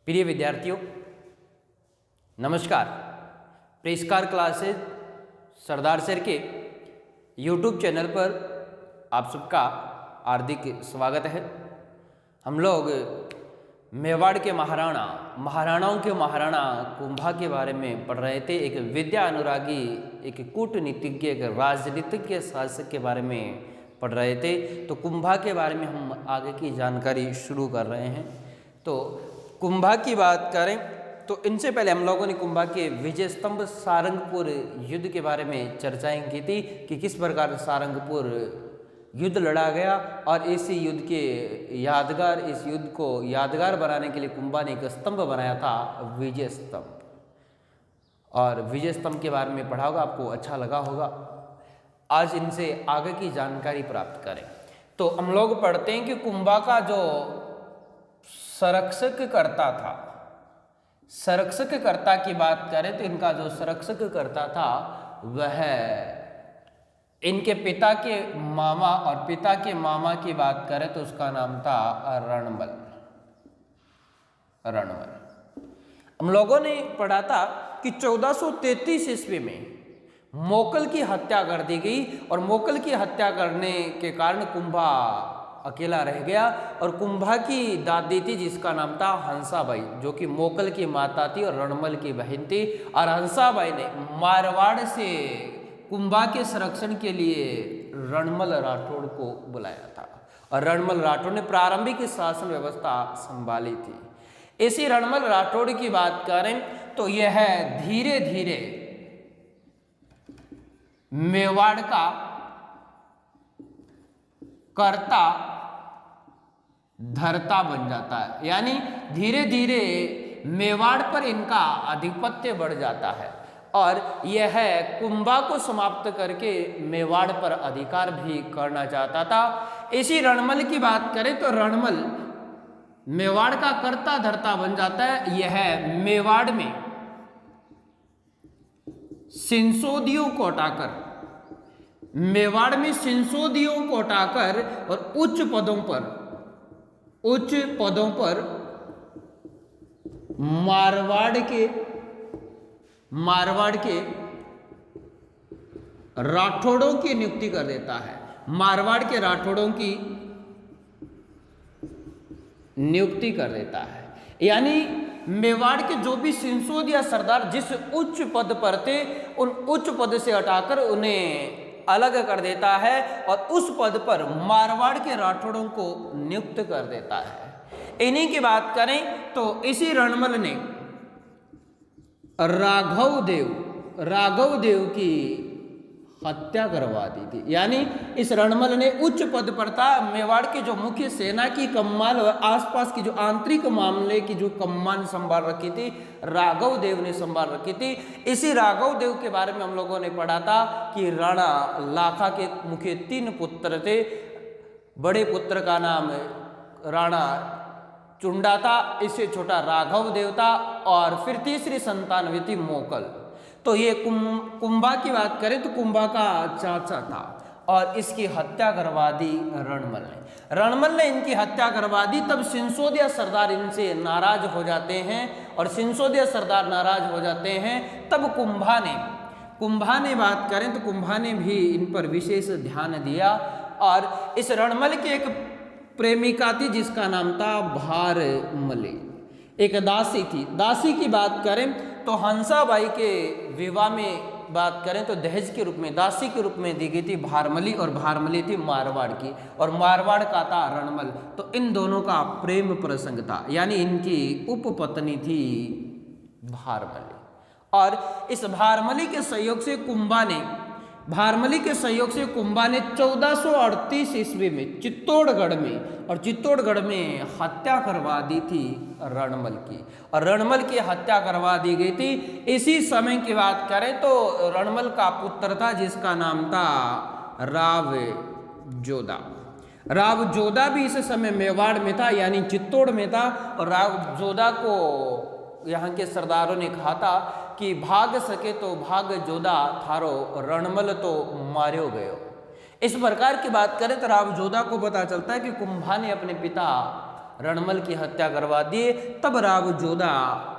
प्रिय विद्यार्थियों, नमस्कार। प्रेस्कार क्लासेज सरदार सर के YouTube चैनल पर आप सबका हार्दिक स्वागत है। हम लोग मेवाड़ के महाराणाओं के महाराणा कुंभा के बारे में पढ़ रहे थे। एक विद्या अनुरागी, एक कूटनीतिज्ञ, एक राजनीतिज्ञ शासक के बारे में पढ़ रहे थे। तो कुंभा के बारे में हम आगे की जानकारी शुरू कर रहे हैं। तो कुंभा की बात करें तो इनसे पहले हम लोगों ने कुंभा के विजय स्तंभ सारंगपुर युद्ध के बारे में चर्चाएं की थी कि किस प्रकार सारंगपुर युद्ध लड़ा गया और इसी युद्ध के इस युद्ध को यादगार बनाने के लिए कुंभा ने एक स्तंभ बनाया था, विजय स्तंभ। और विजय स्तंभ के बारे में पढ़ा होगा, आपको अच्छा लगा होगा। आज इनसे आगे की जानकारी प्राप्त करें। तो हम लोग पढ़ते हैं कि कुंभा का जो संरक्षक करता था, संरक्षक कर्ता की बात करें तो इनका जो संरक्षक करता था वह इनके पिता के मामा, और पिता के मामा की बात करें तो उसका नाम था रणमल। हम लोगों ने पढ़ा था कि 1433 ईस्वी में मोकल की हत्या कर दी गई और मोकल की हत्या करने के कारण कुंभा अकेला रह गया और कुंभा की दादी थी जिसका नाम था हंसाबाई, जो कि मोकल की माता थी और रणमल की बहन थी। और हंसाबाई ने मारवाड़ से कुंभा के संरक्षण के लिए रणमल राठौड़ को बुलाया था और रणमल राठौड़ ने प्रारंभिक शासन व्यवस्था संभाली थी। इसी रणमल राठौड़ की बात करें तो यह धीरे धीरे मेवाड़ का कर्ता धर्ता बन जाता है, यानी धीरे धीरे मेवाड़ पर इनका आधिपत्य बढ़ जाता है और यह कुंभा को समाप्त करके मेवाड़ पर अधिकार भी करना चाहता था। इसी रणमल की बात करें तो रणमल मेवाड़ का कर्ता धर्ता बन जाता है। यह मेवाड़ में सिंसोदियों को हटाकर, मेवाड़ में सिंसोदियों को हटाकर और उच्च पदों पर मारवाड़ के राठौड़ों की नियुक्ति कर देता है। मारवाड़ के राठौड़ों की नियुक्ति कर देता है, यानी मेवाड़ के जो भी सिंसोद या सरदार जिस उच्च पद पर थे उन उच्च पद से हटाकर उन्हें अलग कर देता है और उस पद पर मारवाड़ के राठौड़ों को नियुक्त कर देता है। इन्हीं की बात करें तो इसी रणमल ने राघव देव की हत्या करवा दी थी, यानी इस रणमल ने उच्च पद पर था, मेवाड़ के जो मुख्य सेना की कमान और आसपास की जो आंतरिक मामले की जो कमान संभाल रखी थी राघव देव ने संभाल रखी थी। इसी राघव देव के बारे में हम लोगों ने पढ़ा था कि राणा लाखा के मुख्य 3 पुत्र थे। बड़े पुत्र का नाम राणा चुंडा था, इससे छोटा राघव देव था और फिर तीसरी संतान हुई थी मोकल। तो ये कुंभा की बात करें तो कुंभा का चाचा था और इसकी हत्या करवा दी रणमल ने इनकी हत्या करवा दी। तब सिंसोदिया सरदार इनसे नाराज हो जाते हैं और सिंसोदिया सरदार नाराज हो जाते हैं। तब कुंभा ने बात करें तो कुंभा ने भी इन पर विशेष ध्यान दिया और इस रणमल की एक प्रेमिका थी जिसका नाम था भारमली, एक दासी थी। दासी की बात करें तो हंसाबाई के विवाह में बात करें तो दहेज के रूप में दासी के रूप में दी गई थी भारमली, और भारमली थी मारवाड़ की और मारवाड़ का था रणमल। तो इन दोनों का प्रेम प्रसंग था, यानी इनकी उपपत्नी थी भारमली। और इस भारमली के सहयोग से कुंभा ने 1438 ईस्वी में चित्तौड़गढ़ में हत्या करवा दी थी रणमल की, और रणमल की हत्या करवा दी गई थी। इसी समय की बात करें तो रणमल का पुत्र था जिसका नाम था रावजोधा भी इस समय मेवाड़ में था, यानी चित्तौड़ में था। और रावजोधा को यहाँ के सरदारों ने कहा था कि भाग सके तो भाग जोधा थारो, रणमल तो मार्यो गयो। इस प्रकार की बात करें तो रावजोधा को पता चलता है कि कुंभा ने अपने पिता रणमल की हत्या करवा दिए। तब राव जोधा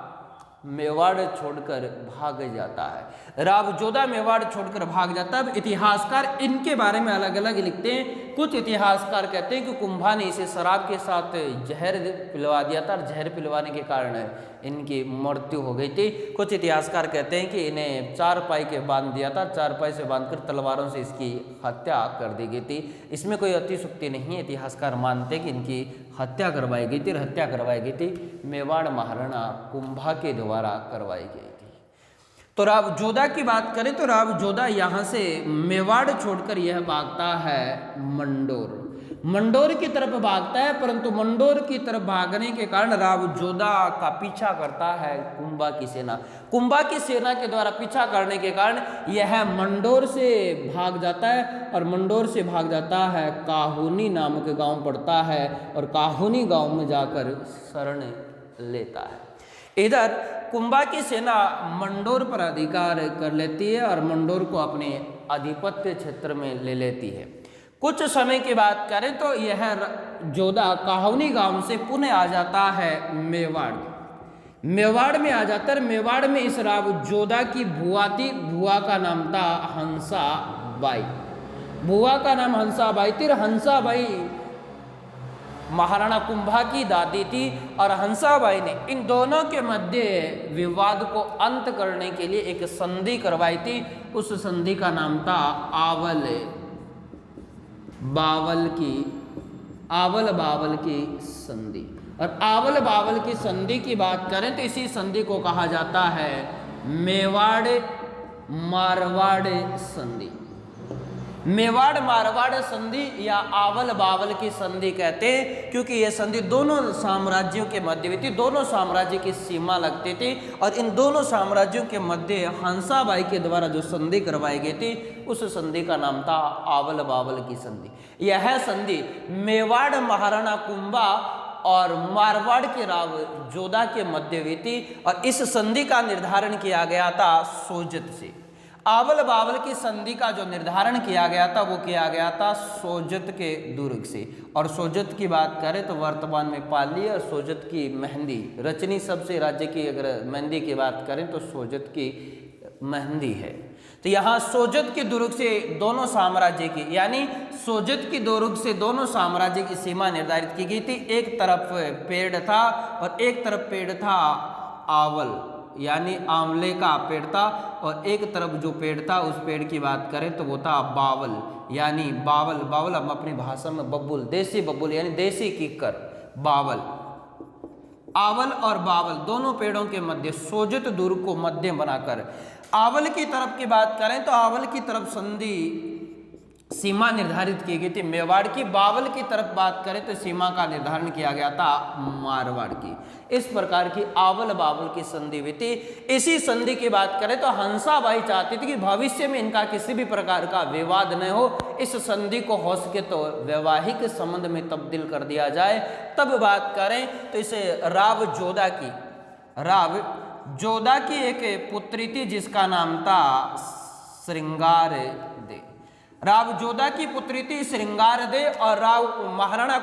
मेवाड़ छोड़कर भाग जाता है। राव जोधा मेवाड़ छोड़कर भाग जाता है। अब इतिहासकार इनके बारे में अलग अलग लिखते हैं। कुछ इतिहासकार कहते हैं कि कुंभा ने इसे शराब के साथ जहर पिलवा दिया था और जहर पिलवाने के कारण इनकी मृत्यु हो गई थी। कुछ इतिहासकार कहते हैं कि इन्हें चारपाई के बांध दिया था, चारपाई से बांधकर तलवारों से इसकी हत्या कर दी गई थी। इसमें कोई अतिशुक्ति नहीं है। इतिहासकार मानते कि इनकी हत्या करवाई गई थी और हत्या करवाई गई थी मेवाड़ महाराणा कुंभा के द्वारा करवाई गई थी। तो राव जोधा की बात करें तो राव जोधा यहाँ से मेवाड़ छोड़कर यह भागता है मंडोर। मंडोर की तरफ भागता है, परंतु मंडोर की तरफ भागने के कारण राव जोधा का पीछा करता है कुंभा की सेना। कुंभा की सेना के द्वारा पीछा करने के कारण यह मंडोर से भाग जाता है और मंडोर से भाग जाता है काहुनी नामक गांव पड़ता है और काहुनी गांव में जाकर शरण लेता है। इधर कुंभा की सेना मंडोर पर अधिकार कर लेती है और मंडोर को अपने आधिपत्य क्षेत्र में ले लेती है। कुछ समय की बात करें तो यह जोधा काहुनी गांव से पुनः आ जाता है मेवाड़। मेवाड़ में आ जाता है। मेवाड़ में इस राव जोधा की बुआ थी, बुआ का नाम था हंसाबाई। बुआ का नाम हंसाबाई थी। हंसाबाई महाराणा कुंभा की दादी थी और हंसाबाई ने इन दोनों के मध्य विवाद को अंत करने के लिए एक संधि करवाई थी। उस संधि का नाम था आवल बावल की संधि। और आवल बावल की संधि की बात करें तो इसी संधि को कहा जाता है मेवाड़ मारवाड़ संधि। मेवाड़ मारवाड़ संधि या आवल बावल की संधि कहते हैं क्योंकि यह संधि दोनों साम्राज्यों के मध्य हुई थी। दोनों साम्राज्य की सीमा लगती थी और इन दोनों साम्राज्यों के मध्य हंसाबाई के द्वारा जो संधि करवाई गई थी उस संधि का नाम था आवल बावल की संधि। यह संधि मेवाड़ महाराणा कुंभा और मारवाड़ के राव जोधा के मध्य हुई थी और इस संधि का निर्धारण किया गया था सोजत से। आवल बावल की संधि का जो निर्धारण किया गया था वो किया गया था सोजत के दुर्ग से। और सोजत की बात करें तो वर्तमान में पाली और सोजत की मेहंदी रचनी सबसे राज्य की अगर मेहंदी की बात करें तो सोजत की मेहंदी है। तो यहाँ सोजत के दुर्ग से दोनों साम्राज्य की यानी सोजत की दुर्ग से दोनों साम्राज्य की सीमा निर्धारित की गई थी। एक तरफ पेड़ था और एक तरफ पेड़ था आवल यानी आंवले का पेड़ था और एक तरफ जो पेड़ था उस पेड़ की बात करें तो वो था बावल यानी बावल हम अपनी भाषा में बबुल देसी बबुल यानी देसी किक्कर बावल। आवल और बावल दोनों पेड़ों के मध्य सोजत दुर्ग को मध्य बनाकर आवल की तरफ की बात करें तो आवल की तरफ संधि सीमा निर्धारित की गई थी मेवाड़ की। बावल की तरफ बात करें तो सीमा का निर्धारण किया गया था मारवाड़ की। इस प्रकार की आवल बावल की संधि हुई थी। इसी संधि की बात करें तो हंसाबाई चाहती थी कि भविष्य में इनका किसी भी प्रकार का विवाद न हो, इस संधि को हो सके तो वैवाहिक संबंध में तब्दील कर दिया जाए। तब बात करें तो इसे राव जोधा की एक पुत्री थी जिसका नाम था श्रृंगार दे। राव जोधा की पुत्री थी श्रृंगार दे और राव महाराणा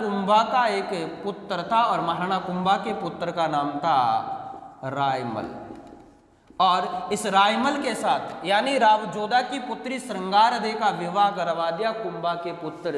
कुंभा का एक पुत्र था और महाराणा कुंभा के पुत्र का नाम था रायमल। और इस रायमल के साथ यानी राव जोधा की पुत्री श्रृंगार दे का विवाह करवा दिया कुंभा के पुत्र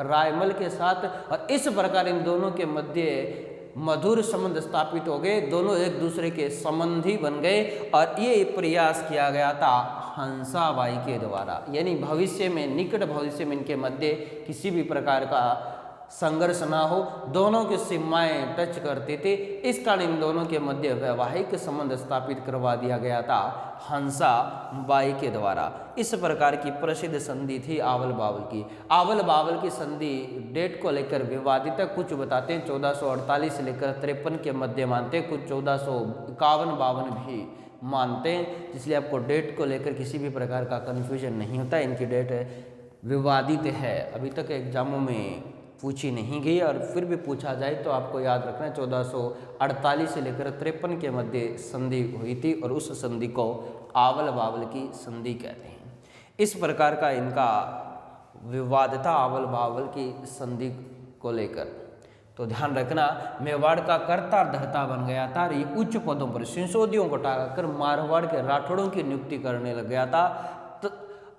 रायमल के साथ। और इस प्रकार इन दोनों के मध्य मधुर संबंध स्थापित हो गए। दोनों एक दूसरे के संबंधी बन गए और ये प्रयास किया गया था हंसाबाई के द्वारा यानी भविष्य में निकट भविष्य में इनके मध्य किसी भी प्रकार का संघर्ष ना हो। दोनों की सीमाएं टच करते थे, इस कारण इन दोनों के मध्य वैवाहिक संबंध स्थापित करवा दिया गया था हंसाबाई के द्वारा। इस प्रकार की प्रसिद्ध संधि थी आवल बावल की। आवल बावल की संधि डेट को लेकर विवादित है। कुछ बताते हैं 1448 से लेकर 53 के मध्य मानते हैं, कुछ 1451-52 भी मानते हैं, इसलिए आपको डेट को लेकर किसी भी प्रकार का कन्फ्यूजन नहीं होता। इनकी डेट विवादित है, अभी तक एग्जामों में पूछी नहीं गई और फिर भी पूछा जाए तो आपको याद रखना है 1448 से लेकर 53 के मध्य संधि हुई थी और उस संधि को आवल बावल की संधि कहते हैं। इस प्रकार का इनका विवाद था आवल बावल की संधि को लेकर। तो ध्यान रखना, मेवाड़ का कर्ता धर्ता बन गया था और ये उच्च पदों पर सिंसोदियों को टाकर मारवाड़ के राठौड़ों की नियुक्ति करने लग गया था।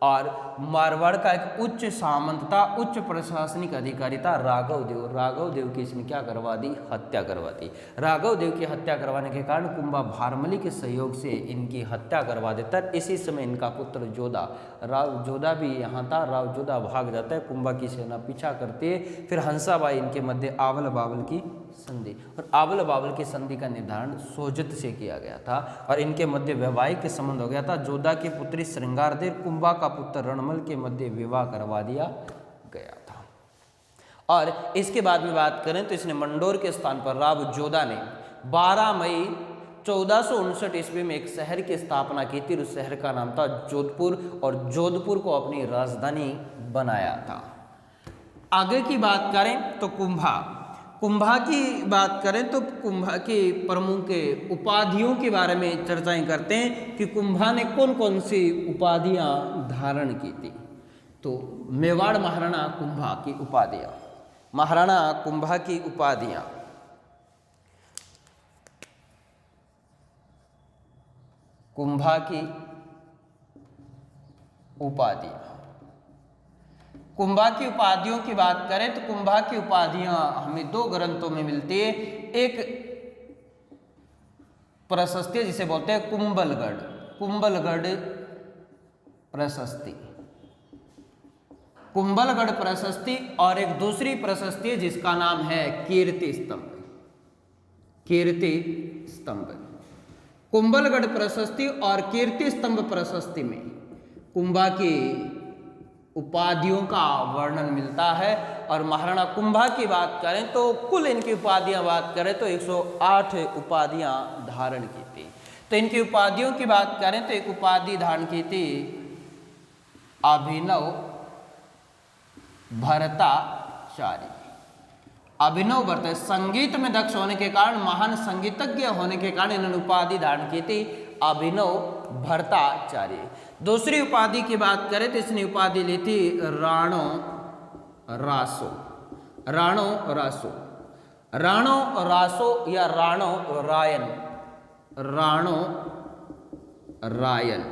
और मारवाड़ का एक उच्च सामंत था, उच्च प्रशासनिक अधिकारी था राघव देव। राघव देव की इसने क्या करवा दी? हत्या करवा दी। राघव देव की हत्या करवाने के कारण कुंभा भारमली के सहयोग से इनकी हत्या करवा देता है। इसी समय इनका पुत्र जोधा, राव जोधा भी यहाँ था। राव जोधा भाग जाता है, कुंभा की सेना पीछा करती है। फिर हंसाबाई इनके मध्य आवल बावल की संधि, और आवल बावल की संधि का निर्धारण सोजत से किया गया था और इनके मध्य वैवाहिक संबंध हो गया था। जोधा की पुत्री श्रृंगारदेव, कुंभा का पुत्र रणमल के मध्य विवाह करवा दिया गया था। और इसके बाद में बात करें तो इसने मंडोर के स्थान पर राव जोधा ने 12 मई 1459 ईस्वी में एक शहर की स्थापना की थी। उस शहर का नाम था जोधपुर और जोधपुर को अपनी राजधानी बनाया था। आगे की बात करें तो कुंभा की बात करें तो कुंभा की प्रमुख उपाधियों के बारे में चर्चाएं करते हैं कि कुंभा ने कौन कौन सी उपाधियां धारण की थी। तो मेवाड़ महाराणा कुंभा की उपाधियां, महाराणा कुंभा की उपाधियां, कुंभा की उपाधियां, कुंभा की उपाधियों की बात करें तो कुंभा की उपाधियां हमें 2 ग्रंथों में मिलती है। एक प्रशस्ति जिसे बोलते हैं कुंभलगढ़ प्रशस्ति, कुंभलगढ़ प्रशस्ति, और एक दूसरी प्रशस्ति जिसका नाम है कीर्ति स्तंभ। कुंभलगढ़ प्रशस्ति और कीर्ति स्तंभ प्रशस्ति में कुंभा की उपाधियों का वर्णन मिलता है। और महाराणा कुंभा की बात करें तो कुल इनकी उपाधियां बात करें तो 108 उपाधियां धारण की थी। तो इनकी उपाधियों की बात करें तो एक उपाधि धारण की थी अभिनव भरताचार्य। अभिनव भरत, संगीत में दक्ष होने के कारण, महान संगीतज्ञ होने के कारण इन्होंने उपाधि धारण की थी अभिनव भरताचार्य। दूसरी उपाधि की बात करें तो इसने उपाधि ली थी राणो रासो या राणो रायन,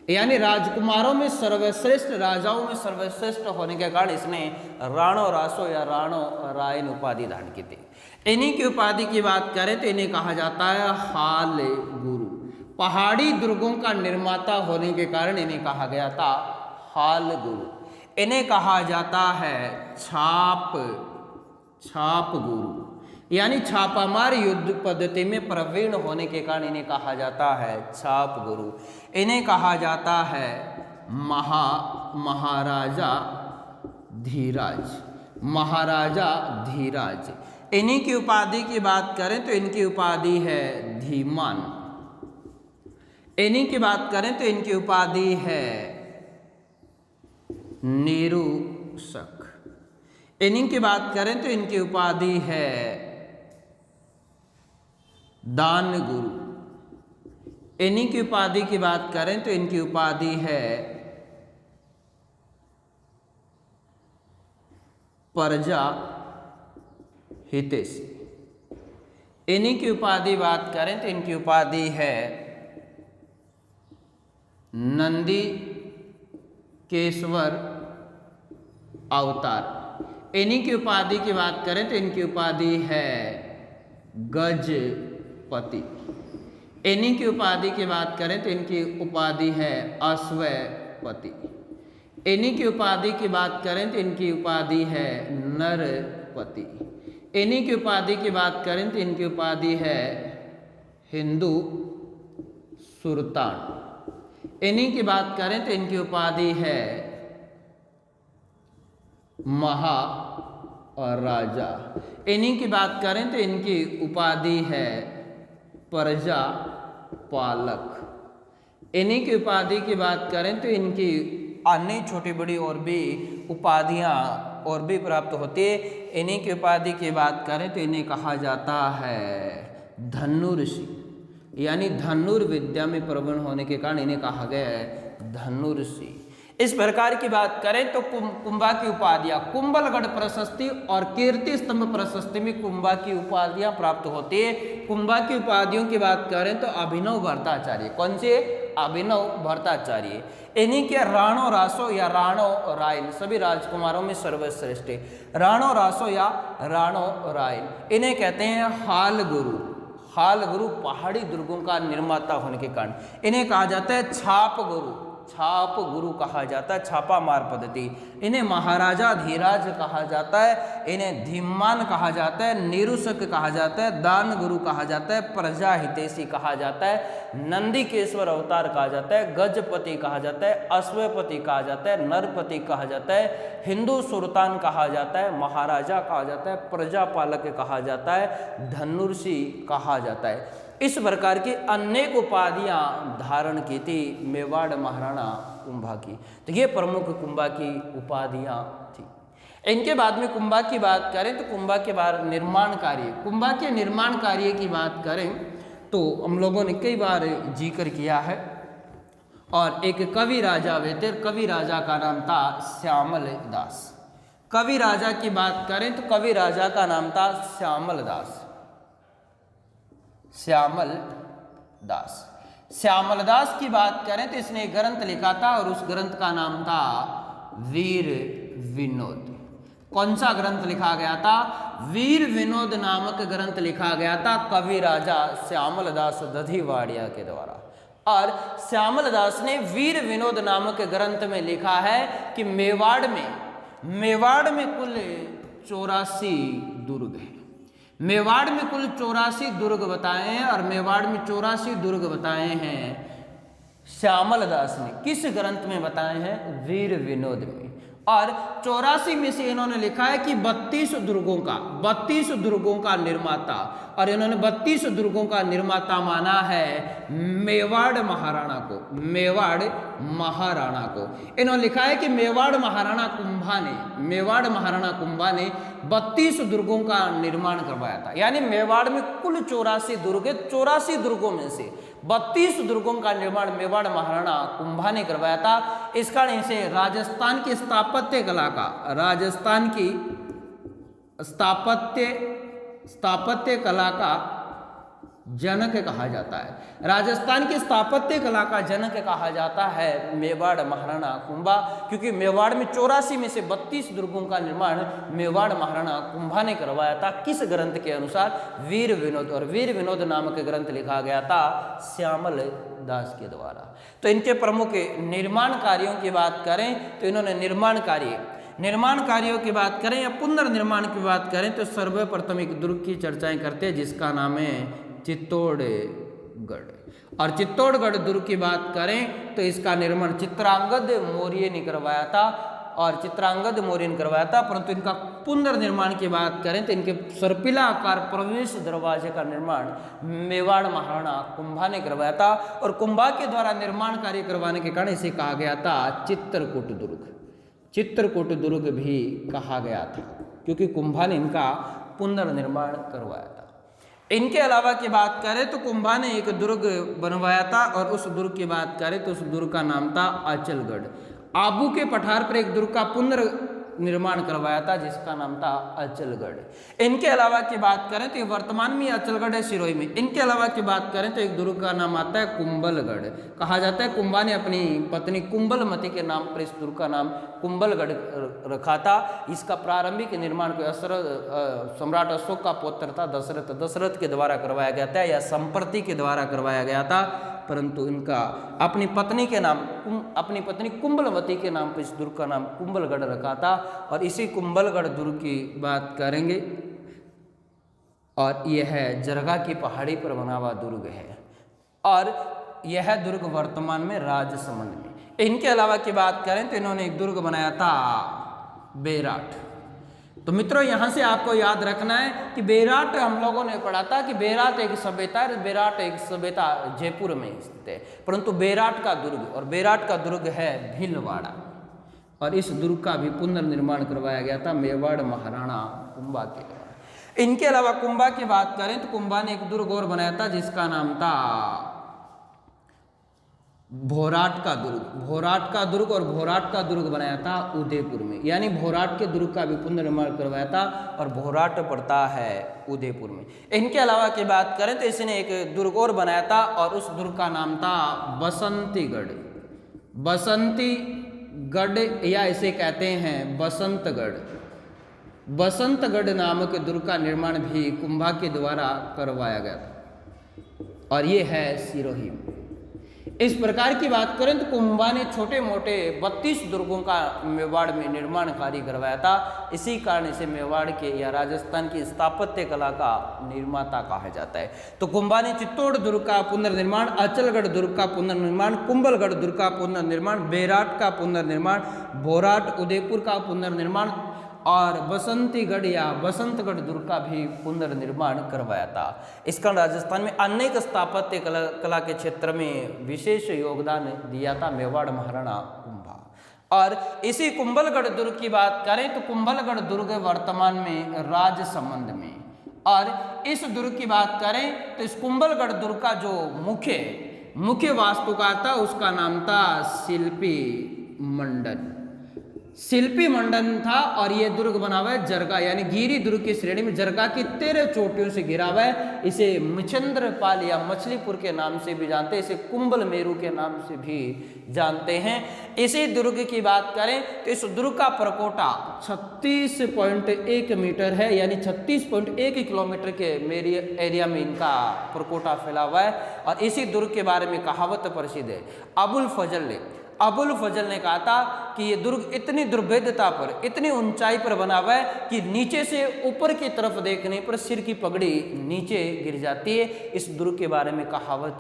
यानी राजकुमारों में सर्वश्रेष्ठ, राजाओं में सर्वश्रेष्ठ होने के कारण इसने राणो रासो या राणो रायन उपाधि धारण की थी। इन्हीं की उपाधि की बात करें तो इन्हें कहा जाता है हाल गुरु। पहाड़ी दुर्गों का निर्माता होने के कारण इन्हें कहा गया था हाल गुरु। इन्हें कहा जाता है छाप गुरु, यानी छापामार युद्ध पद्धति में प्रवीण होने के कारण इन्हें कहा जाता है छाप गुरु। इन्हें कहा जाता है महाराजा धीराज। इन्हीं की उपाधि की बात करें तो इनकी उपाधि है धीमान। इन्हीं की बात करें तो इनकी उपाधि है निरूषक। इन्हीं की बात करें तो इनकी उपाधि है दान गुरु। इन्हीं की उपाधि की बात करें तो इनकी उपाधि है प्रजा हितेशी। इन्हीं की उपाधि बात करें तो इनकी उपाधि है नंदी केश्वर अवतार। इन्हीं की उपाधि की बात करें तो इनकी उपाधि है गजपति। इन्हीं की उपाधि की बात करें तो इनकी उपाधि है अश्वपति। इन्हीं की उपाधि की बात करें तो इनकी उपाधि है नरपति। इन्हीं की उपाधि की बात करें तो इनकी उपाधि है हिंदू सुल्तान। इन्हीं की बात करें तो इनकी उपाधि है महाराजा। इन्हीं की बात करें तो इनकी उपाधि है प्रजापालक। इन्हीं की उपाधि की बात करें तो इनकी अन्य छोटी बड़ी और भी उपाधियां और भी प्राप्त होती है। इन्हीं की उपाधि की बात करें तो इन्हें कहा जाता है धनुर्षि, यानी धनुर्विद्या में प्रवीण होने के कारण इन्हें कहा गया है धनुर्षि। इस प्रकार की बात करें तो कुंभा की उपाधियां कुंभलगढ़ प्रशस्ति और कीर्ति स्तंभ प्रशस्ति में कुंभा की उपाधियां प्राप्त होती है। कुंभा की उपाधियों की बात करें तो अभिनव भट्टाचार्य, कौन से? अभिनव भट्टाचार्य। इन्हीं के राणो रासो या राणो रायन, सभी राजकुमारों में सर्वश्रेष्ठ है राणो रासो या राणो रायन। इन्हें कहते हैं हाल गुरु। हाल गुरु पहाड़ी दुर्गों का निर्माता होने के कारण इन्हें कहा जाता है छाप गुरु। छाप गुरु कहा जाता है, छापा मार पद्धति। इन्हें महाराजा धीराज कहा जाता है, इन्हें धीमान कहा जाता है, निरुषक कहा जाता है, दान गुरु कहा जाता है, प्रजा हितैषी कहा जाता है, नंदीकेश्वर अवतार कहा जाता है, गजपति कहा जाता है, अश्वपति कहा जाता है, नरपति कहा जाता है, हिंदू सुल्तान कहा जाता है, महाराजा कहा जाता है, प्रजापालक कहा जाता है, धनुर्षि कहा जाता है। इस प्रकार की अनेक उपाधियां धारण की थी मेवाड़ महाराणा कुंभा की। तो ये प्रमुख कुंभा की उपाधियां थी। इनके बाद में कुंभा की बात करें तो कुंभा के बाद निर्माण कार्य, कुंभा के निर्माण कार्य की बात करें तो हम लोगों ने कई बार जिक्र किया है। और एक कवि राजा हुए थे, कवि राजा का नाम था श्यामल दास। कवि राजा की बात करें तो कवि राजा का नाम था श्यामल दास। श्यामल दास, श्यामल दास की बात करें तो इसने एक ग्रंथ लिखा था और उस ग्रंथ का नाम था वीर विनोद। कौन सा ग्रंथ लिखा गया था? वीर विनोद नामक ग्रंथ लिखा गया था कवि राजा श्यामल दास दधिवाड़िया के द्वारा। और श्यामल दास ने वीर विनोद नामक ग्रंथ में लिखा है कि मेवाड़ में कुल 84 दुर्ग हैं। मेवाड़ में कुल 84 दुर्ग बताए हैं और मेवाड़ में 84 दुर्ग बताए हैं श्यामल दास ने। किस ग्रंथ में बताए हैं? वीर विनोद में। और 84 में से इन्होंने लिखा है कि 32 दुर्गों का निर्माता, और इन्होंने 32 दुर्गों का निर्माता माना है मेवाड़ महाराणा को। मेवाड़ महाराणा को इन्होंने लिखा है कि मेवाड़ महाराणा कुंभा ने 32 दुर्गों का निर्माण करवाया था। यानी मेवाड़ में कुल 84 दुर्ग, 84 दुर्गों में से 32 दुर्गों का निर्माण मेवाड़ महाराणा कुंभा ने करवाया था। इस कारण इसे राजस्थान की स्थापत्य कला का जनक कहा जाता है। राजस्थान की स्थापत्य कला का जनक कहा जाता है मेवाड़ महाराणा कुंभा, क्योंकि मेवाड़ में 84 में से 32 दुर्गों का निर्माण मेवाड़ महाराणा कुंभा ने करवाया था। किस ग्रंथ के अनुसार? वीर विनोद। और वीर विनोद नामक ग्रंथ लिखा गया था श्यामल दास के द्वारा। तो इनके प्रमुख निर्माण कार्यों की बात करें तो इन्होंने निर्माण कार्यों की बात करें या पुनर्निर्माण की बात करें तो सर्वप्रथम एक दुर्ग की चर्चाएं करते हैं जिसका नाम है चित्तौड़गढ़। और चित्तौड़गढ़ दुर्ग की बात करें तो इसका निर्माण चित्रांगद मौर्य ने करवाया था परंतु इनका पुनर्निर्माण की बात करें तो इनके सर्पिला आकार प्रवेश दरवाजे का निर्माण मेवाड़ महाराणा कुंभा ने करवाया था। और कुंभा के द्वारा निर्माण कार्य करवाने के कारण इसे कहा गया था चित्रकूट दुर्ग भी कहा गया था, क्योंकि कुंभा ने इनका पुनर्निर्माण करवाया था। इनके अलावा की बात करें तो कुंभा ने एक दुर्ग बनवाया था और उस दुर्ग की बात करें तो उस दुर्ग का नाम था अचलगढ़। आबू के पठार पर एक दुर्ग का पुनर्निर्माण करवाया था जिसका नाम था अचलगढ़। इनके अलावा की बात करें तो वर्तमान में अचलगढ़ है सिरोही में। इनके अलावा की बात करें तो एक दुर्ग का नाम आता है कुंभलगढ़। कहा जाता है कुंभा ने अपनी पत्नी कुंभलमती के नाम पर इस दुर्ग का नाम कुंभलगढ़ रखा था। इसका प्रारंभिक निर्माण सम्राट अशोक का पुत्र था दशरथ के द्वारा करवाया गया था या संप्रति के द्वारा करवाया गया था, परंतु इनका अपनी पत्नी कुंभलवती के नाम पर इस दुर्ग का नाम कुंभलगढ़ रखा था। और इसी कुंभलगढ़ दुर्ग की बात करेंगे और यह जरगा की पहाड़ी पर बना हुआ दुर्ग है और यह दुर्ग वर्तमान में राजसमंद में। इनके अलावा की बात करें तो इन्होंने एक दुर्ग बनाया था बेराट। तो मित्रों यहाँ से आपको याद रखना है कि बेराट हम लोगों ने पढ़ा था कि बेराट एक सभ्यता जयपुर में स्थित है, परंतु बेराट का दुर्ग है भीलवाड़ा। और इस दुर्ग का भी पुनर्निर्माण करवाया गया था मेवाड़ महाराणा कुंभा के द्वारा। इनके अलावा कुंभा की बात करें तो कुंभा ने एक दुर्ग और बनाया था जिसका नाम था भोराट का दुर्ग और भोराट का दुर्ग बनाया था उदयपुर में, यानी भोराट के दुर्ग का भी पुनर्निर्माण करवाया था और भोराट पड़ता है उदयपुर में। इनके अलावा की बात करें तो इसने एक दुर्ग और बनाया था और उस दुर्ग का नाम था बसंतीगढ़, बसंतीगढ़ या इसे कहते हैं बसंतगढ़। बसंतगढ़ नामक दुर्ग का निर्माण भी कुंभा के द्वारा करवाया गया था और ये है सिरोही में। इस प्रकार की बात करें तो कुंभा ने छोटे मोटे 32 दुर्गों का मेवाड़ में निर्माण कार्य करवाया था। इसी कारण इसे मेवाड़ के या राजस्थान की स्थापत्य कला का निर्माता कहा जाता है। तो कुंभा ने चित्तौड़ दुर्ग का पुनर्निर्माण, अचलगढ़ दुर्ग का पुनर्निर्माण, कुंभलगढ़ दुर्ग का पुनर्निर्माण, बेराट का पुनर्निर्माण, भोराट उदयपुर का पुनर्निर्माण और बसंतीगढ़ या बसंतगढ़ दुर्ग का भी पुनर्निर्माण करवाया था। इसका राजस्थान में अनेक स्थापत्य कला के क्षेत्र में विशेष योगदान दिया था मेवाड़ महाराणा कुंभा। और इसी कुंभलगढ़ दुर्ग की बात करें तो कुंभलगढ़ दुर्ग वर्तमान में राजसमंद में, और इस दुर्ग की बात करें तो इस कुंभलगढ़ दुर्ग का जो मुख्य वास्तुकार था उसका नाम था शिल्पी मंडन था। और ये दुर्ग बना हुआ है जरगा यानी गिरी दुर्ग की श्रेणी में, जरगा की 13 चोटियों से घिरा हुआ है। इसे मचंद्रपाल या मछलीपुर के नाम से भी जानते हैं, इसे कुंभल मेरू के नाम से भी जानते हैं। इसी दुर्ग की बात करें तो इस दुर्ग का प्रकोटा 36.1 मीटर है, यानी 36.1 किलोमीटर के एरिया में इनका प्रकोटा फैला हुआ है। और इसी दुर्ग के बारे में कहावत प्रसिद्ध है। अबुल फजल ने कहा था कि ये दुर्ग इतनी दुर्भेद्यता पर, इतनी ऊंचाई पर बना हुआ है कि नीचे से ऊपर की तरफ देखने पर सिर की पगड़ी नीचे गिर जाती है। इस दुर्ग के बारे में कहावत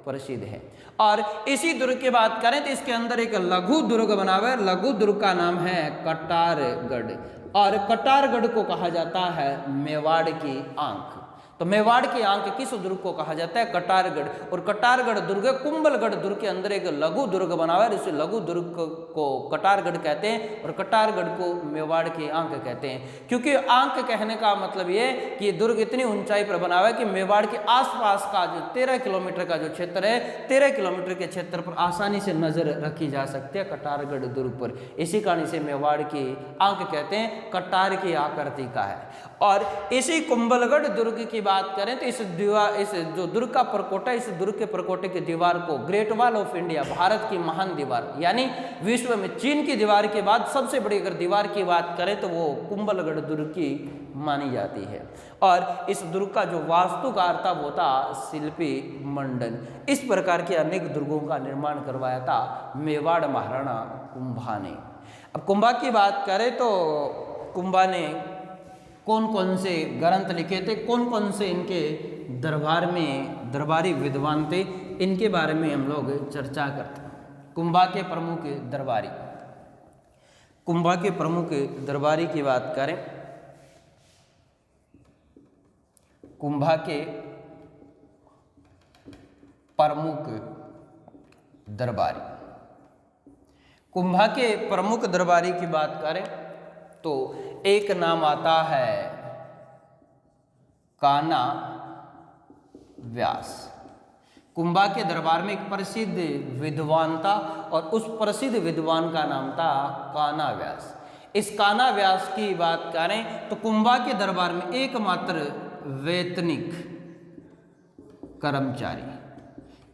प्रसिद्ध है। और इसी दुर्ग की बात करें तो इसके अंदर एक लघु दुर्ग बना हुआ है। लघु दुर्ग का नाम है कटारगढ़, और कटारगढ़ को कहा जाता है मेवाड़ की आंख। तो मेवाड़ की आंख किस दुर्ग को कहा जाता है? कटारगढ़। और कटारगढ़ दुर्ग कुंभलगढ़ दुर्ग के अंदर एक लघु दुर्ग बना हुआ है, इस लघु दुर्ग को कटारगढ़ कहते हैं और कटारगढ़ को मेवाड़ की आंख कहते हैं। क्योंकि आंख कहने का मतलब ये कि ये दुर्ग इतनी ऊंचाई पर बना हुआ है कि मेवाड़ के आसपास का जो 13 किलोमीटर का जो क्षेत्र है, 13 किलोमीटर के क्षेत्र पर आसानी से नजर रखी जा सकती है कटारगढ़ दुर्ग पर। इसी कारण इसे मेवाड़ की आंख कहते हैं, कटार की आकृति का है। और इसी कुंभलगढ़ दुर्ग की बात करें तो इस जो दुर्ग का प्रकोटा, इस दुर्ग के प्रकोटे की दीवार को great wall of India, Bharat की महान दीवार, यानी विश्व में चीन की दीवार के बाद सबसे बड़ी अगर दीवार की बात करें तो वो कुंभलगढ़ दुर्ग की मानी जाती है। और इस दुर्ग का जो वास्तुकार था वो था शिल्पी मंडन। इस प्रकार के अनेक दुर्गों का निर्माण करवाया था मेवाड़ महाराणा कुंभा ने। अब कुंभा की बात करें तो कुंभा ने कौन कौन से ग्रंथ लिखे थे, कौन कौन से इनके दरबारी विद्वान थे, इनके बारे में हम लोग चर्चा करते हैं। कुंभा के दरबारी की बात करें, कुंभा के प्रमुख दरबारी की बात करें तो एक नाम आता है काना व्यास। कुंभा के दरबार में एक प्रसिद्ध विद्वान था और उस प्रसिद्ध विद्वान का नाम था काना व्यास। इस काना व्यास की बात करें तो कुंभा के दरबार में एकमात्र वेतनिक कर्मचारी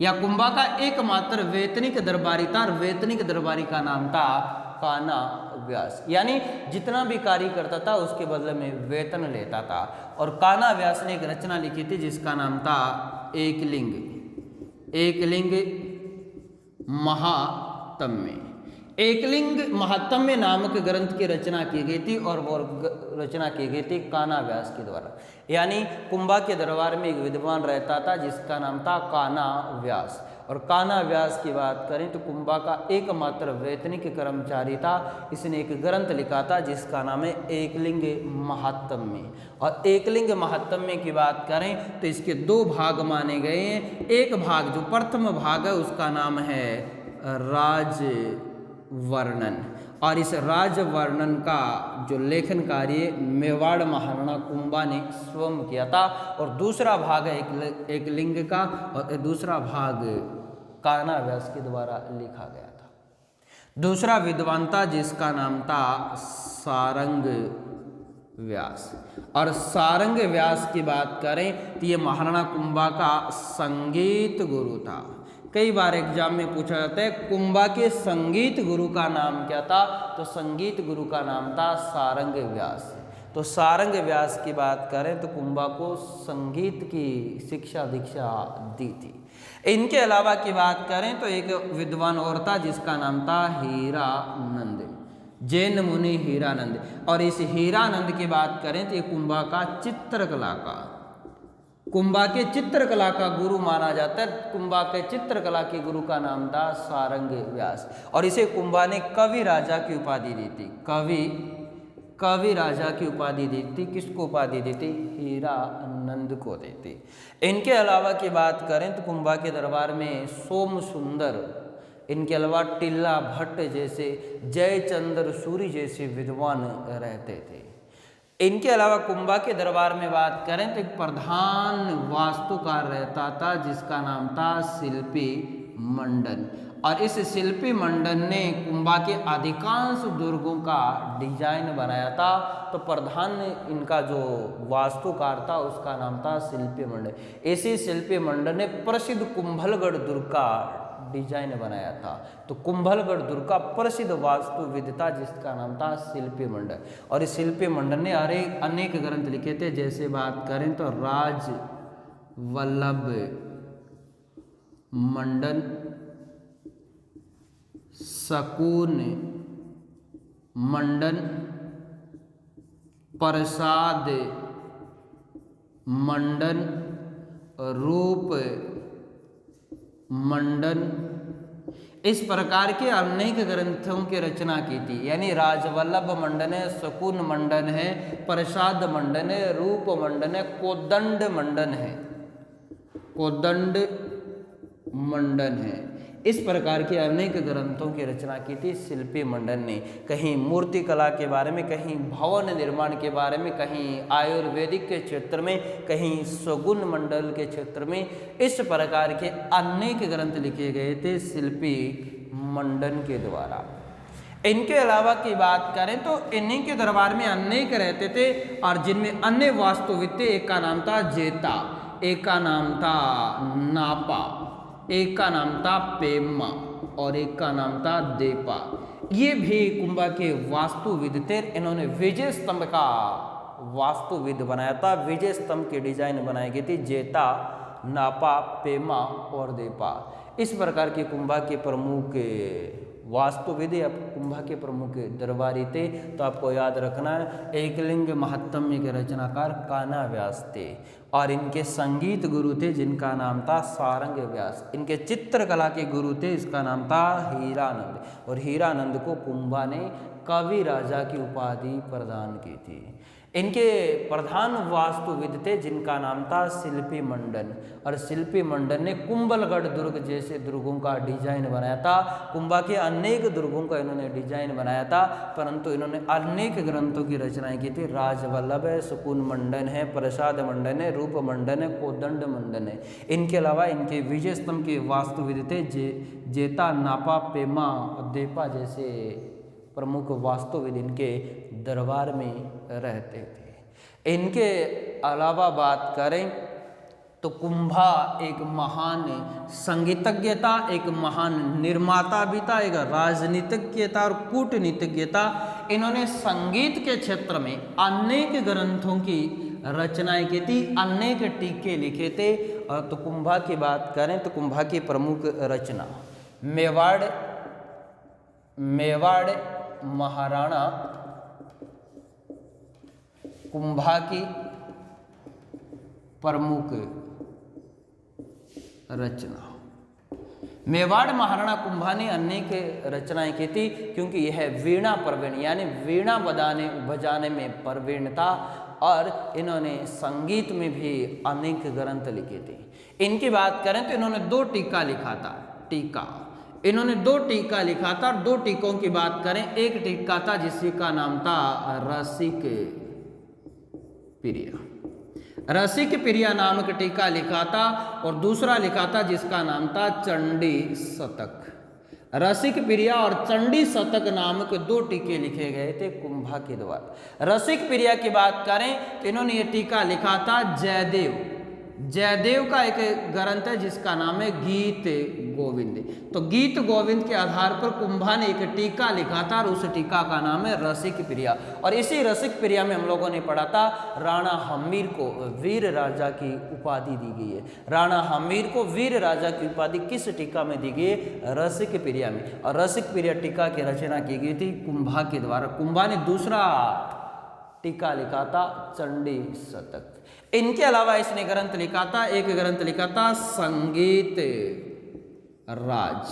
या कुंभा का एकमात्र वेतनिक दरबारी था, और वेतनिक दरबारी का नाम था काना व्यास। यानी जितना भी कार्य करता था उसके बदले में वेतन लेता था। और काना व्यास ने एक रचना लिखी थी जिसका नाम था एकलिंग महात्म्य। एकलिंग महात्म्य नामक ग्रंथ की रचना की गई थी और वो रचना की गई थी काना व्यास के द्वारा। यानी कुंभा के दरबार में एक विद्वान रहता था जिसका नाम था काना व्यास। और काना व्यास की बात करें तो कुंभा का एकमात्र वेतनिक कर्मचारी था। इसने एक ग्रंथ लिखा था जिसका नाम है एकलिंग महात्म्य। और एकलिंग महात्म्य की बात करें तो इसके 2 भाग माने गए हैं। एक भाग जो प्रथम भाग है उसका नाम है राजवर्णन, और इस राजवर्णन का जो लेखन कार्य मेवाड़ महाराणा कुंभा ने स्वयं किया था। और दूसरा भाग है एकलिंग का और दूसरा भाग कान्हा व्यास के द्वारा लिखा गया था। दूसरा विद्वान था जिसका नाम था सारंग व्यास। और सारंग व्यास की बात करें तो ये महाराणा कुंभा का संगीत गुरु था। कई बार एग्जाम में पूछा जाता है कुंभा के संगीत गुरु का नाम क्या था, तो संगीत गुरु का नाम था सारंग व्यास। तो सारंग व्यास की बात करें तो कुंभा को संगीत की शिक्षा दीक्षा दी थी। इनके अलावा की बात करें तो एक विद्वान और था जिसका नाम था हीरानंद, जैन मुनि हीरानंद। और इस हीरानंद की बात करें तो ये कुंभा का चित्रकला का, कुंभा के चित्रकला का गुरु माना जाता है। कुंभा के चित्रकला के गुरु का नाम था सारंग व्यास। और इसे कुंभा ने कवि राजा की उपाधि दी थी। कवि राजा की उपाधि दी थी। किसको उपाधि दी थी? हीरानंद को दी थी। इनके अलावा की बात करें तो कुंभा के दरबार में सोम सुंदर, इनके अलावा टिल्ला भट्ट जैसे, जयचंद्र सूरी जैसे विद्वान रहते थे। इनके अलावा कुंभा के दरबार में बात करें तो एक प्रधान वास्तुकार रहता था जिसका नाम था शिल्पी मंडन। और इस शिल्पी मंडन ने कुंभा के अधिकांश दुर्गों का डिजाइन बनाया था। तो प्रधान इनका जो वास्तुकार था उसका नाम था शिल्पी मंडन। इसी शिल्पी मंडन ने प्रसिद्ध कुंभलगढ़ दुर्ग का डिजाइन बनाया था। तो कुंभलगढ़ दुर्ग का प्रसिद्ध वास्तुविद था जिसका नाम था शिल्पी मंडन। और इस शिल्पी मंडन ने अनेक ग्रंथ लिखे थे। जैसे बात करें तो राज वल्लभ मंडन, शकुन मंडन, प्रसाद मंडन, रूप मंडन, इस प्रकार के अनेक ग्रंथों की रचना की थी। यानी राजवल्लभ मंडन है, शकुन मंडन है, प्रसाद मंडन है, रूप मंडन है, कोदंड मंडन है, कोदंड मंडन है। इस प्रकार के अनेक ग्रंथों की रचना की थी शिल्पी मंडन ने। कहीं मूर्ति कला के बारे में, कहीं भवन निर्माण के बारे में, कहीं आयुर्वेदिक के क्षेत्र में, कहीं शगुन मंडल के क्षेत्र में, इस प्रकार के अनेक ग्रंथ लिखे गए थे शिल्पी मंडन के द्वारा। इनके अलावा की बात करें तो इन्हीं के दरबार में अनेक रहते थे और जिनमें अन्य वास्तुविद थे। एक का नाम था जेता, एक का नाम था नापा, एक का नाम था पेम्मा और एक का नाम था देपा। ये भी कुंभा के वास्तुविद थे। इन्होंने विजय स्तंभ का वास्तुविद बनाया था। विजय स्तंभ की डिजाइन बनाई गई थी जेता, नापा, पेम्मा और देपा। इस प्रकार के कुंभा के प्रमुख वास्तुविद या कुंभा के प्रमुख दरबारी थे। तो आपको याद रखना है एकलिंग महात्म्य के रचनाकार कान्हा व्यास थे और इनके संगीत गुरु थे जिनका नाम था सारंग व्यास। इनके चित्रकला के गुरु थे, इसका नाम था हीरानंद। और हीरानंद को कुंभा ने कवि राजा की उपाधि प्रदान की थी। इनके प्रधान वास्तुविद थे जिनका नाम था शिल्पी मंडन। और शिल्पी मंडन ने कुंभलगढ़ दुर्ग जैसे दुर्गों का डिजाइन बनाया था। कुंभा के अनेक दुर्गों का इन्होंने डिजाइन बनाया था, परंतु इन्होंने अनेक ग्रंथों की रचनाएं की थी। राजवल्लभ है, शकुन मंडन है, प्रसाद मंडन है, रूप मंडन है, कोदंड मंडन है। इनके अलावा इनके विजय स्तंभ के वास्तुविद थे जेता, नापा, पेमा और देपा जैसे प्रमुख वास्तुविद इनके दरबार में रहते थे। इनके अलावा बात करें तो कुंभा एक महान संगीतज्ञ था, एक महान निर्माता भी था, एक राजनीतिज्ञ था और कूटनीतिज्ञ था। इन्होंने संगीत के क्षेत्र में अनेक ग्रंथों की रचनाएं की थी, अनेक टीके लिखे थे। और तो कुंभा की बात करें तो कुंभा की प्रमुख रचना मेवाड़ महाराणा कुंभा की प्रमुख रचना। मेवाड़ महाराणा कुंभा ने अनेक रचनाएं की थी क्योंकि यह वीणा प्रवीण यानी वीणा बजाने में प्रवीण था और इन्होंने संगीत में भी अनेक ग्रंथ लिखे थे। इनकी बात करें तो इन्होंने 2 टीका लिखा था। इन्होंने 2 टीका लिखा था और 2 टीकों की बात करें, एक टीका था जिसका नाम था रसिक प्रिय। रसिक प्रिया नामक टीका लिखा था और दूसरा लिखा था जिसका नाम था चंडी शतक। रसिक प्रिया और चंडी शतक नामक दो टीके लिखे गए थे कुंभा के द्वारा। रसिक प्रिया की बात करें तो इन्होंने ये टीका लिखा था जयदेव। जयदेव का एक ग्रंथ है जिसका नाम है गीत गोविंद। तो गीत गोविंद के आधार पर कुंभा ने एक टीका लिखा था और उस टीका का नाम है रसिक प्रिया। और इसी रसिक प्रिया में हम लोगों ने पढ़ा था राणा हम्मीर को वीर राजा की उपाधि दी गई है। राणा हम्मीर को वीर राजा की उपाधि किस टीका में दी गई है? रसिक प्रिया में। और रसिक प्रिया टीका की रचना की गई थी कुंभा के द्वारा। कुंभा ने दूसरा टीका लिखा था चंडी शतक। इनके अलावा इसने ग्रंथ लिखा था, एक ग्रंथ लिखा था संगीत राज।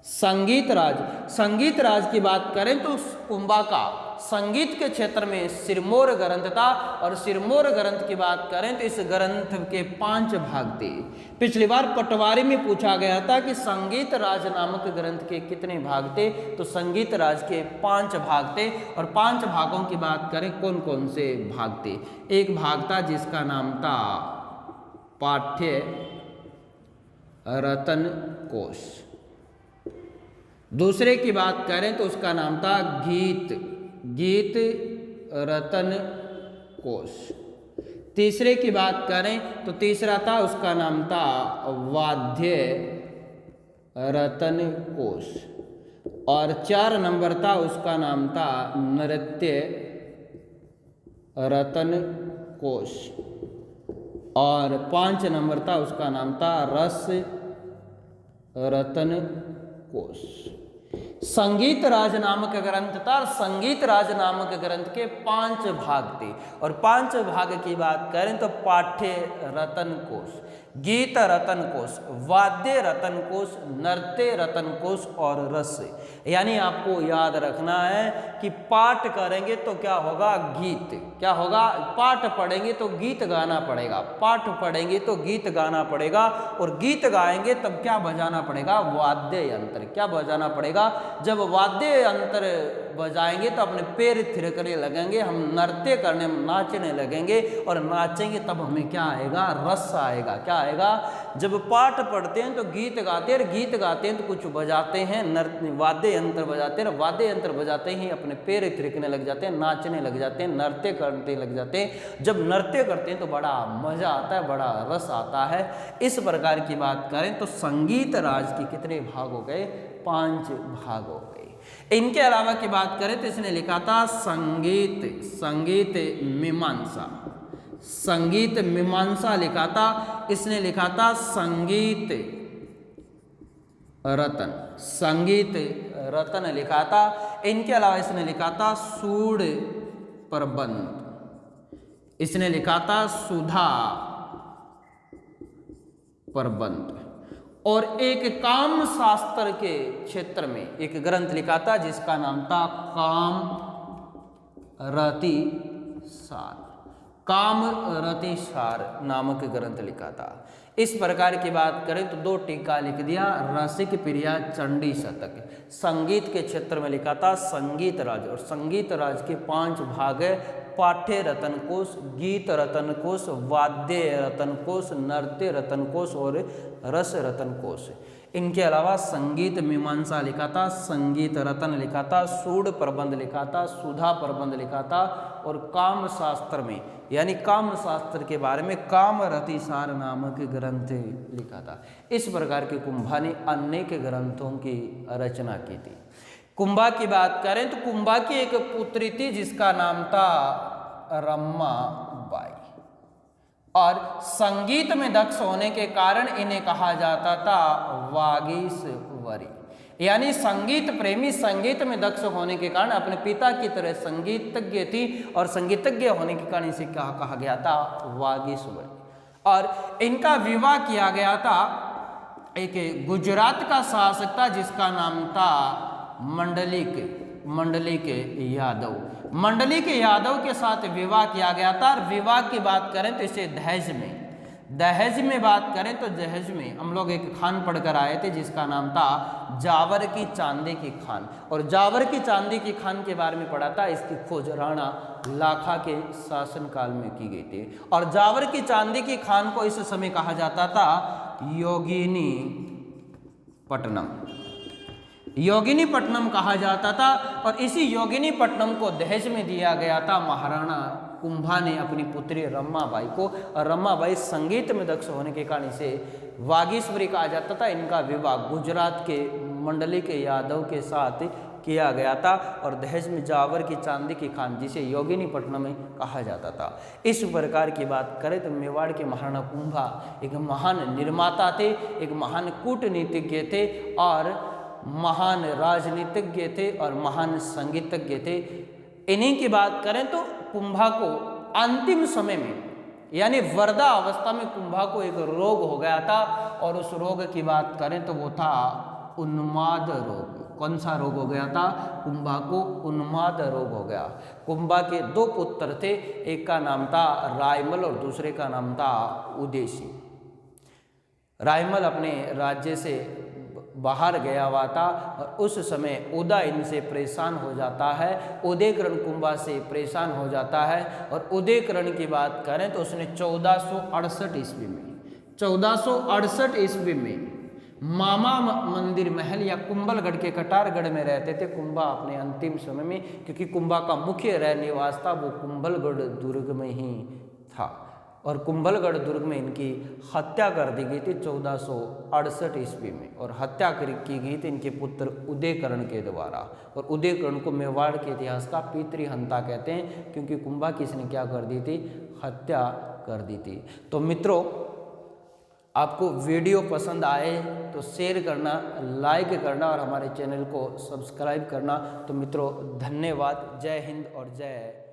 संगीत राज, संगीत राज की बात करें तो कुंभा का संगीत के क्षेत्र में सिरमौर ग्रंथ था। और सिरमौर ग्रंथ की बात करें तो इस ग्रंथ के 5 भाग थे। पिछली बार पटवारी में पूछा गया था कि संगीत राज नामक ग्रंथ के कितने भाग थे, तो संगीत राज के 5 भाग थे। और 5 भागों की बात करें कौन कौन से भाग थे? एक भाग था जिसका नाम था पाठ्य रतन कोश। दूसरे की बात करें तो उसका नाम था गीत रतन कोश। तीसरे की बात करें तो तीसरा था उसका नाम था वाद्य रतन कोश। और 4 नंबर था उसका नाम था नृत्य रतन कोश। और 5 नंबर था उसका नाम था रस रतन कोश। संगीत राज नामक ग्रंथ था। संगीत राज नामक ग्रंथ के 5 भाग थे। और 5 भाग की बात करें तो पाठ्य रतन कोश, गीत रतन कोश, वाद्य रतन कोश, नृत्य रतन कोश और रस। यानी आपको याद रखना है कि पाठ करेंगे तो क्या होगा? गीत। क्या होगा? पाठ पढ़ेंगे तो गीत गाना पड़ेगा, पाठ पढ़ेंगे तो गीत गाना पड़ेगा। और गीत गाएंगे तब क्या बजाना पड़ेगा? वाद्य यंत्र। क्या बजाना पड़ेगा? जब वाद्य यंत्र बजाएंगे तो अपने पैर थिरकने लगेंगे, हम नृत्य करने नाचने लगेंगे। और नाचेंगे तब हमें क्या आएगा? रस आएगा। क्या आएगा? जब पाठ पढ़ते हैं तो गीत गाते हैं, गीत गाते हैं तो कुछ बजाते हैं, नृत्य वाद्य यंत्र बजाते हैं। वाद्य यंत्र बजाते ही अपने पैर थिरकने लग जाते हैं, नाचने लग जाते हैं, नृत्य करने लग जाते हैं। जब नृत्य करते हैं तो बड़ा मजा आता है, बड़ा रस आता है। इस प्रकार की बात करें तो संगीत राज के कितने भाग हो गए? 5 भाग हो गए। इनके अलावा की बात करें तो इसने लिखा था संगीत मीमांसा। संगीत मीमांसा लिखा था। इसने लिखा था संगीत रतन लिखा था। इनके अलावा इसने लिखा था सूड प्रबंध। इसने लिखा था सुधा प्रबंध। और एक काम शास्त्र के क्षेत्र में एक ग्रंथ लिखा था जिसका नाम था काम रति सार नामक ग्रंथ लिखा था। इस प्रकार की बात करें तो 2 टीका लिख दिया, रसिक प्रिया चंडी शतक। संगीत के क्षेत्र में लिखा था संगीत राज। और संगीत राज के 5 भाग है, पाठ्य रतन कोश, गीत रतन कोश, वाद्य रतन कोश, नृत्य रतन कोश और रस रतन कोश। इनके अलावा संगीत मीमांसा लिखा था, संगीत रतन लिखा था, सूड प्रबंध लिखा था, सुधा प्रबंध लिखा था। और काम शास्त्र में यानी काम शास्त्र के बारे में काम रतिसार नामक ग्रंथ लिखा था। इस प्रकार के कुंभा ने अनेक ग्रंथों की रचना की थी। कुंभा की बात करें तो कुंभा की एक पुत्री थी जिसका नाम था रमाबाई। और संगीत में दक्ष होने के कारण इन्हें कहा जाता था वागीश्वरी। यानी संगीत प्रेमी, संगीत में दक्ष होने के कारण अपने पिता की तरह संगीतज्ञ थी। और संगीतज्ञ होने के कारण इसे क्या कहा गया था? वागीश्वरी। और इनका विवाह किया गया था एक गुजरात का शासक था जिसका नाम था मंडलिक यादव। मंडलिक यादव के साथ विवाह किया गया था। और विवाह की बात करें तो इसे दहेज में बात करें तो दहेज में हम लोग एक खान पढ़कर आए थे जिसका नाम था जावर की चांदी की खान, और जावर की चांदी की खान के बारे में पढ़ा था। इसकी खोज राणा लाखा के शासनकाल में की गई थी, और जावर की चांदी की खान को इस समय कहा जाता था योगिनी पट्टनम। योगिनी पट्टनम कहा जाता था, और इसी योगिनी पट्टनम को दहेज में दिया गया था महाराणा कुंभा ने अपनी पुत्री रमाबाई को। और रमाबाई संगीत में दक्ष होने के कारण इसे वागीश्वरी कहा जाता था। इनका विवाह गुजरात के मंडली के यादव के साथ किया गया था, और दहेज में जावर की चांदी की खान जिसे योगिनी पट्टनम में कहा जाता था। इस प्रकार की बात करें तो मेवाड़ के महाराणा कुंभा एक महान निर्माता थे, एक महान कूटनीतिज्ञ थे, और महान राजनीतिज्ञ थे, और महान संगीतज्ञ थे। इन्हीं की बात करें तो कुंभा को अंतिम समय में यानी वरदा अवस्था में कुंभा को एक रोग हो गया था, और उस रोग की बात करें तो वो था उन्माद रोग। कौन सा रोग हो गया था? कुंभा को उन्माद रोग हो गया। कुंभा के 2 पुत्र थे, एक का नाम था रायमल और दूसरे का नाम था उदेशी। रायमल अपने राज्य से बाहर गया हुआ था, और उस समय उदय इनसे परेशान हो जाता है। उदयकरण कुंभा से परेशान हो जाता है, और उदयकरण की बात करें तो उसने 1468 ईस्वी में 1468 ईस्वी में मामा मंदिर महल या कुंभलगढ़ के कटारगढ़ में रहते थे कुंभा अपने अंतिम समय में, क्योंकि कुंभा का मुख्य रह निवास था वो कुंभलगढ़ दुर्ग में ही था, और कुंभलगढ़ दुर्ग में इनकी हत्या कर दी गई थी 1468 ईस्वी में, और हत्या की गई थी इनके पुत्र उदयकरण के द्वारा। और उदयकरण को मेवाड़ के इतिहास का पितृहंता कहते हैं, क्योंकि कुंभा किसने क्या कर दी थी? हत्या कर दी थी। तो मित्रों, आपको वीडियो पसंद आए तो शेयर करना, लाइक करना, और हमारे चैनल को सब्सक्राइब करना। तो मित्रों, धन्यवाद। जय हिंद और जय